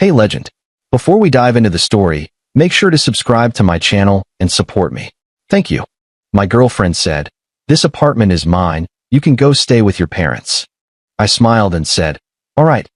Hey legend, before we dive into the story, make sure to subscribe to my channel and support me. Thank you. My girlfriend said, "This apartment is mine, you can go stay with your parents." I smiled and said, "All right,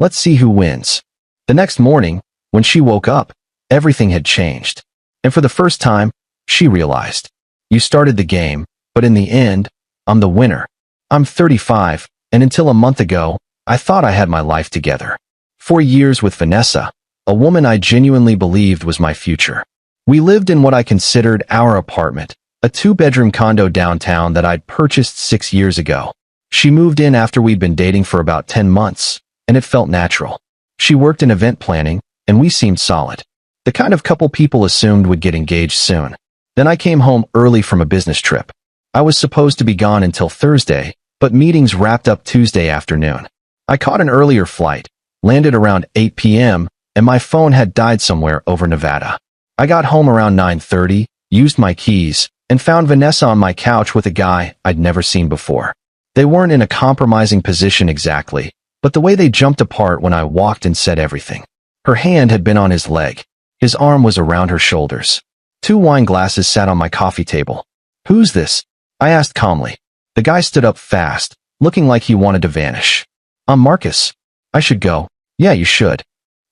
let's see who wins." The next morning, when she woke up, everything had changed. And for the first time, she realized, "You started the game, but in the end, I'm the winner. I'm 35, and until a month ago, I thought I had my life together. 4 years with Vanessa, a woman I genuinely believed was my future. We lived in what I considered our apartment, a 2-bedroom condo downtown that I'd purchased 6 years ago. She moved in after we'd been dating for about 10 months, and it felt natural. She worked in event planning, and we seemed solid. The kind of couple people assumed would get engaged soon. Then I came home early from a business trip. I was supposed to be gone until Thursday, but meetings wrapped up Tuesday afternoon. I caught an earlier flight, landed around 8 p.m., and my phone had died somewhere over Nevada. I got home around 9:30, used my keys, and found Vanessa on my couch with a guy I'd never seen before. They weren't in a compromising position exactly, but the way they jumped apart when I walked in said everything. Her hand had been on his leg. His arm was around her shoulders. 2 wine glasses sat on my coffee table. "Who's this?" I asked calmly. The guy stood up fast, looking like he wanted to vanish. "I'm Marcus." "I should go." "Yeah, you should."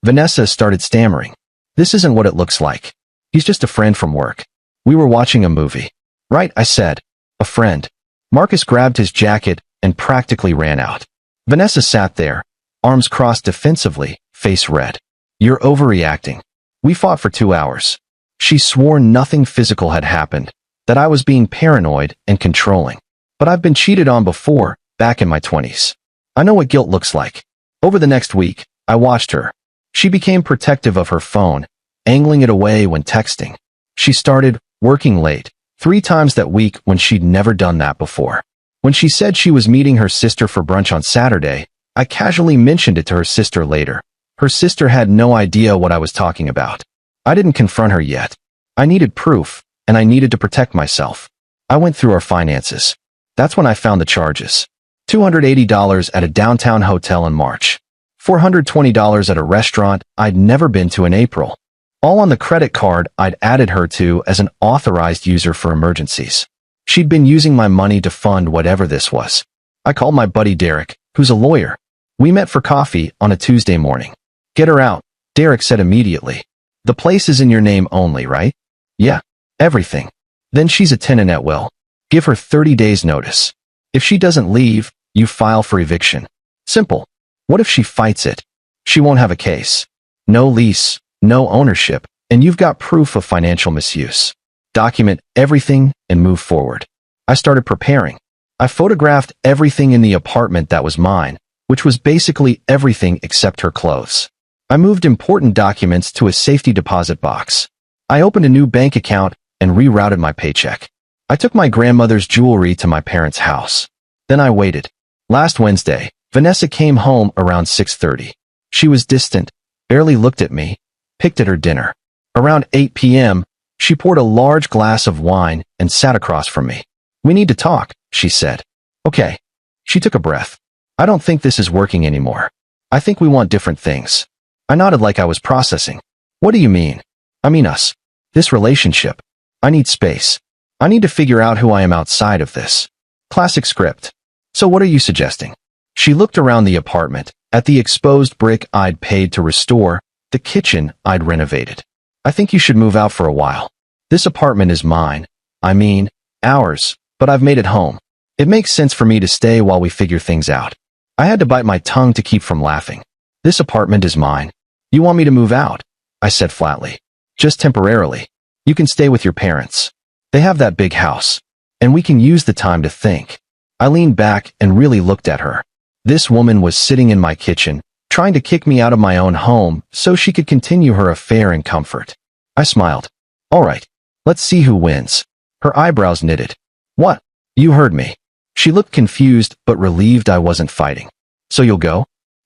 Vanessa started stammering. "This isn't what it looks like. He's just a friend from work. We were watching a movie." "Right," I said. "A friend." Marcus grabbed his jacket and practically ran out. Vanessa sat there, arms crossed defensively, face red. "You're overreacting. We fought for 2 hours. She swore nothing physical had happened, that I was being paranoid and controlling. But I've been cheated on before, back in my 20s. I know what guilt looks like. Over the next week, I watched her. She became protective of her phone, angling it away when texting. She started working late, 3 times that week when she'd never done that before. When she said she was meeting her sister for brunch on Saturday, I casually mentioned it to her sister later. Her sister had no idea what I was talking about. I didn't confront her yet. I needed proof, and I needed to protect myself. I went through our finances. That's when I found the charges. $280 at a downtown hotel in March. $420 at a restaurant I'd never been to in April. All on the credit card I'd added her to as an authorized user for emergencies. She'd been using my money to fund whatever this was. I called my buddy Derek, who's a lawyer. We met for coffee on a Tuesday morning. "Get her out," Derek said immediately. "The place is in your name only, right?" "Yeah, everything." "Then she's a tenant at will. Give her 30 days notice. If she doesn't leave, you file for eviction. Simple. What if she fights it? She won't have a case. No lease, no ownership, and you've got proof of financial misuse. Document everything and move forward." I started preparing. I photographed everything in the apartment that was mine, which was basically everything except her clothes. I moved important documents to a safety deposit box. I opened a new bank account and rerouted my paycheck. I took my grandmother's jewelry to my parents' house. Then I waited. Last Wednesday, Vanessa came home around 6:30. She was distant, barely looked at me, picked at her dinner. Around 8 p.m., she poured a large glass of wine and sat across from me. "We need to talk," she said. "Okay." She took a breath. "I don't think this is working anymore. I think we want different things." I nodded like I was processing. "What do you mean?" "I mean us. This relationship. I need space. I need to figure out who I am outside of this." Classic script. "So what are you suggesting?" She looked around the apartment, at the exposed brick I'd paid to restore, the kitchen I'd renovated. "I think you should move out for a while. This apartment is mine. I mean, ours, but I've made it home. It makes sense for me to stay while we figure things out." I had to bite my tongue to keep from laughing. "This apartment is mine. You want me to move out?" I said flatly. "Just temporarily. You can stay with your parents. They have that big house, and we can use the time to think." I leaned back and really looked at her. This woman was sitting in my kitchen, trying to kick me out of my own home so she could continue her affair in comfort. I smiled. "All right, let's see who wins." Her eyebrows knitted. "What?" "You heard me." She looked confused but relieved I wasn't fighting. "So you'll go?"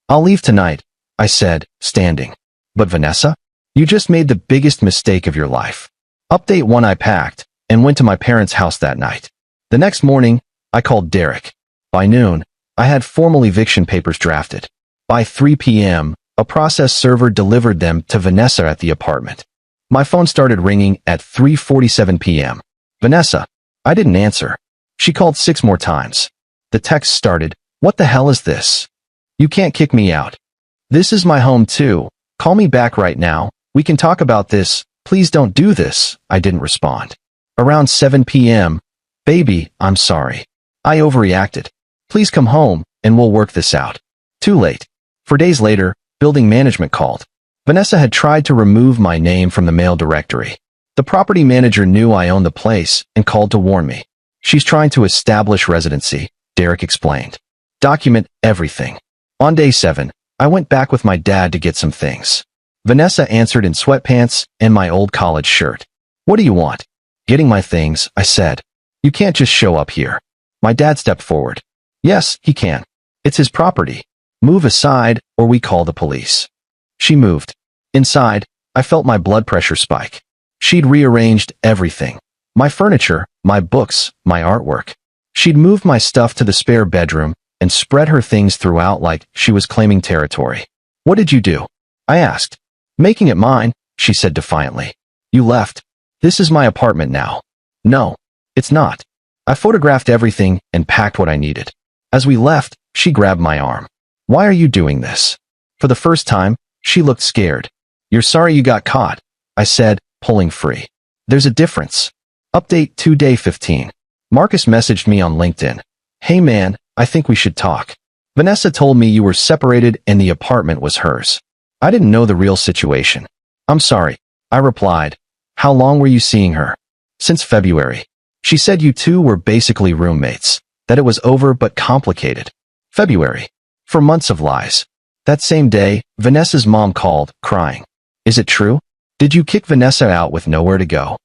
"I'll leave tonight," I said, standing. "But Vanessa? You just made the biggest mistake of your life." Update 1: I packed and went to my parents' house that night. The next morning, I called Derek. By noon, I had formal eviction papers drafted. By 3 p.m., A process server delivered them to Vanessa at the apartment. My phone started ringing at 3:47 p.m. Vanessa. I didn't answer. She called 6 more times. The text started, "What the hell is this? You can't kick me out. This is my home too. Call me back right now. We can talk about this. Please don't do this." I didn't respond. Around 7 p.m. "Baby, I'm sorry. I overreacted. Please come home, and we'll work this out." Too late. 4 days later, building management called. Vanessa had tried to remove my name from the mail directory. The property manager knew I owned the place and called to warn me. "She's trying to establish residency," Derek explained. "Document everything." On day 7, I went back with my dad to get some things. Vanessa answered in sweatpants and my old college shirt. "What do you want?" "Getting my things," I said. "You can't just show up here." My dad stepped forward. "Yes, he can. It's his property. Move aside or we call the police." She moved. Inside, I felt my blood pressure spike. She'd rearranged everything. My furniture, my books, my artwork. She'd moved my stuff to the spare bedroom and spread her things throughout like she was claiming territory. "What did you do?" I asked. "Making it mine," she said defiantly. "You left. This is my apartment now." "No, it's not." I photographed everything and packed what I needed. As we left, she grabbed my arm. "Why are you doing this?" For the first time, she looked scared. "You're sorry you got caught," I said, pulling free. "There's a difference." Update 2 day 15. Marcus messaged me on LinkedIn. "Hey man, I think we should talk. Vanessa told me you were separated and the apartment was hers. I didn't know the real situation." "I'm sorry," I replied. "How long were you seeing her?" "Since February. She said you two were basically roommates, that it was over but complicated." February. For months of lies. That same day, Vanessa's mom called, crying. "Is it true? Did you kick Vanessa out with nowhere to go?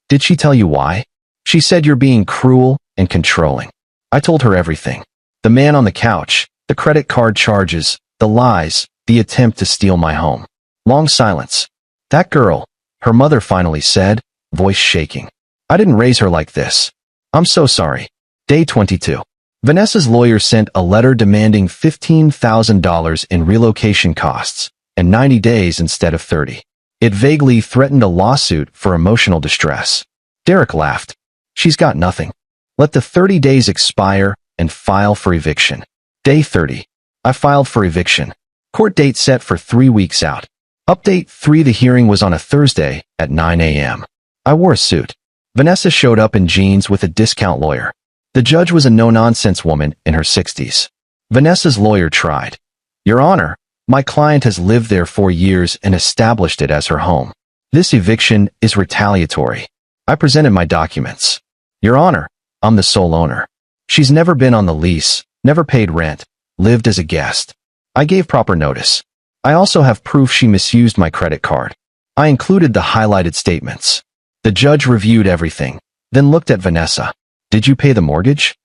Did she tell you why?" "She said you're being cruel and controlling." I told her everything. The man on the couch, the credit card charges, the lies, the attempt to steal my home. Long silence. "That girl," her mother finally said, voice shaking. "I didn't raise her like this. I'm so sorry." Day 22. Vanessa's lawyer sent a letter demanding $15,000 in relocation costs and 90 days instead of 30. It vaguely threatened a lawsuit for emotional distress. Derek laughed. "She's got nothing. Let the 30 days expire and file for eviction." Day 30. I filed for eviction. Court date set for 3 weeks out. Update 3. The hearing was on a Thursday at 9 a.m. I wore a suit. Vanessa showed up in jeans with a discount lawyer. The judge was a no-nonsense woman in her 60s. Vanessa's lawyer tried. "Your Honor, my client has lived there for years and established it as her home. This eviction is retaliatory." I presented my documents. "Your Honor, I'm the sole owner. She's never been on the lease, never paid rent, lived as a guest." I gave proper notice. I also have proof she misused my credit card. I included the highlighted statements. The judge reviewed everything, then looked at Vanessa. "Did you pay the mortgage?"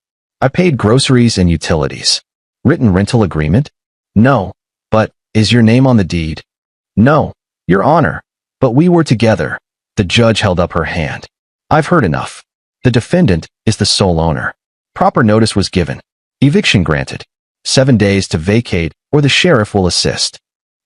"I paid groceries and utilities." "Written rental agreement?" "No." "But, is your name on the deed?" "No, Your Honor. But we were together." The judge held up her hand. "I've heard enough. The defendant is the sole owner." Proper notice was given. Eviction granted. 7 days to vacate or the sheriff will assist.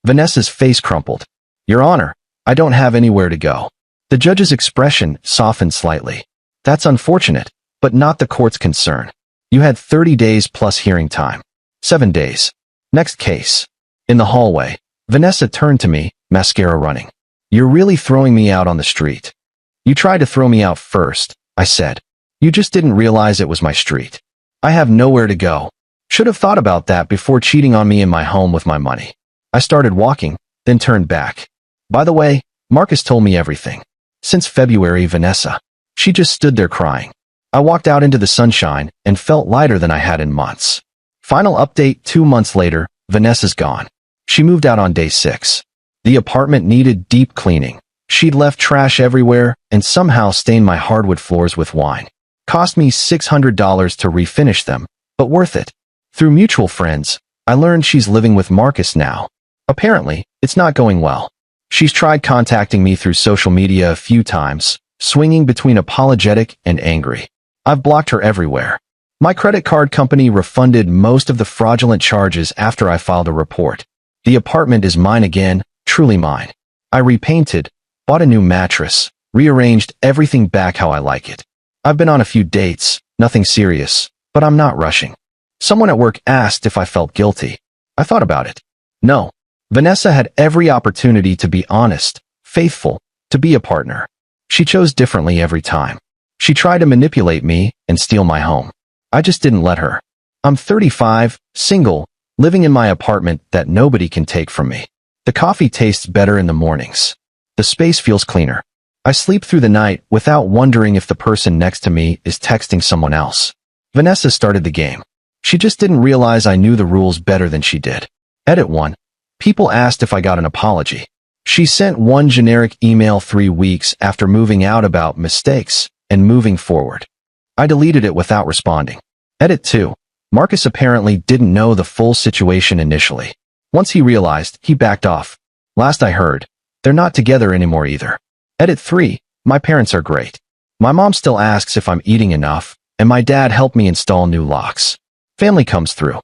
Vanessa's face crumpled. "Your Honor, I don't have anywhere to go." The judge's expression softened slightly. "That's unfortunate, but not the court's concern. You had 30 days plus hearing time." 7 days. Next case. In the hallway, Vanessa turned to me, mascara running. "You're really throwing me out on the street." "You tried to throw me out first," I said. "You just didn't realize it was my street. I have nowhere to go. Should have thought about that before cheating on me in my home with my money." I started walking, then turned back. "By the way, Marcus told me everything. Since February, Vanessa." She just stood there crying. I walked out into the sunshine and felt lighter than I had in months. Final update 2 months later, Vanessa's gone. She moved out on day 6. The apartment needed deep cleaning. She'd left trash everywhere and somehow stained my hardwood floors with wine. Cost me $600 to refinish them, but worth it. Through mutual friends, I learned she's living with Marcus now. Apparently, it's not going well. She's tried contacting me through social media a few times, swinging between apologetic and angry. I've blocked her everywhere. My credit card company refunded most of the fraudulent charges after I filed a report. The apartment is mine again, truly mine. I repainted, bought a new mattress, rearranged everything back how I like it. I've been on a few dates, nothing serious, but I'm not rushing. Someone at work asked if I felt guilty. I thought about it. No. Vanessa had every opportunity to be honest, faithful, to be a partner. She chose differently every time. She tried to manipulate me and steal my home. I just didn't let her. I'm 35, single, living in my apartment that nobody can take from me. The coffee tastes better in the mornings. The space feels cleaner. I sleep through the night without wondering if the person next to me is texting someone else. Vanessa started the game. She just didn't realize I knew the rules better than she did. Edit 1. People asked if I got an apology. She sent one generic email 3 weeks after moving out about mistakes and moving forward. I deleted it without responding. Edit 2. Marcus apparently didn't know the full situation initially. Once he realized, he backed off. Last I heard, they're not together anymore either. Edit 3. My parents are great. My mom still asks if I'm eating enough, and my dad helped me install new locks. Family comes through.